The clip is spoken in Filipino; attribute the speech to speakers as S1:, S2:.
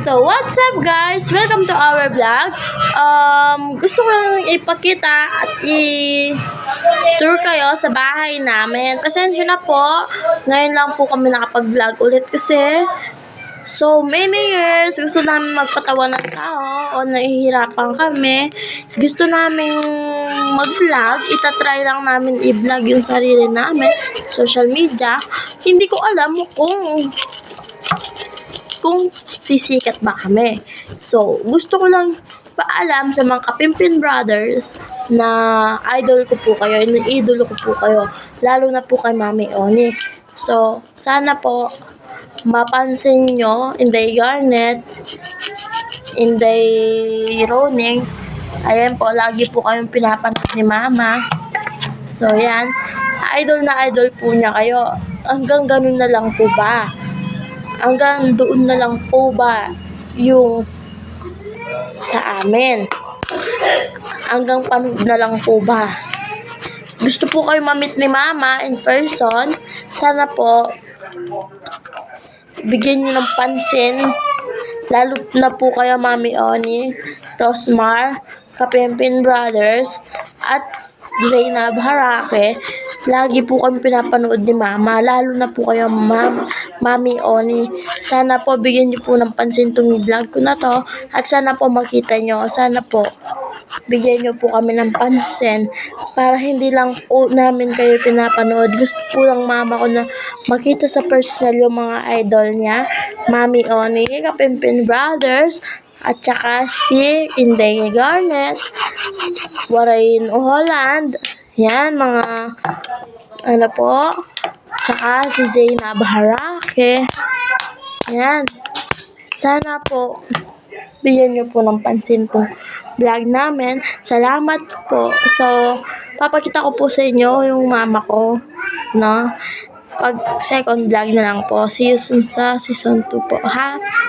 S1: So, what's up guys? Welcome to our vlog. Gusto ko lang ipakita at i-tour kayo sa bahay namin. Pasensya na po. Ngayon lang po kami nakapag-vlog ulit kasi so many years gusto namin magpatawa ng tao o nahihirapan kami. Gusto namin mag-vlog. Itatry lang namin i-vlog yung sarili namin. Social media. Hindi ko alam kung sisikat ba kami. So, gusto ko lang paalam sa mga Kapimpin Brothers na idol ko po kayo, idolo ko po kayo, lalo na po kay Mami Oni. So, sana po mapansin nyo, Inday Garnet, Inday Roning, ayan po, lagi po kayong pinapanood ni Mama. So, yan, idol na idol po niya kayo. Hanggang ganun na lang po ba? Hanggang doon na lang po ba yung sa amin? Hanggang panood na lang po ba? Gusto po kayo ma-meet ni Mama in person? Sana po bigyan nyo ng pansin. Lalo na po kayo Mami Oni, Rosmar, Kapimpin Brothers, at Zainab Harake. Lagi po kami pinapanood ni Mama. Lalo na po kayo Mami Oni. Sana po bigyan niyo po ng pansin itong vlog ko na to. At sana po makita nyo. Sana po bigyan niyo po kami ng pansin. Para hindi lang po namin kayo pinapanood. Gusto po lang Mama ko na makita sa personal yung mga idol niya. Mami Oni, Kapimpin Brothers, at saka si Inday Garnet, Warain Holland. Yan, mga ano po. Tsaka si Zainab Harake. Yan. Sana po bigyan nyo po ng pansin tong vlog namin. Salamat po. So, papakita ko po sa inyo yung mama ko. No? Pag second vlog na lang po. See you soon sa season 2 po. Ha?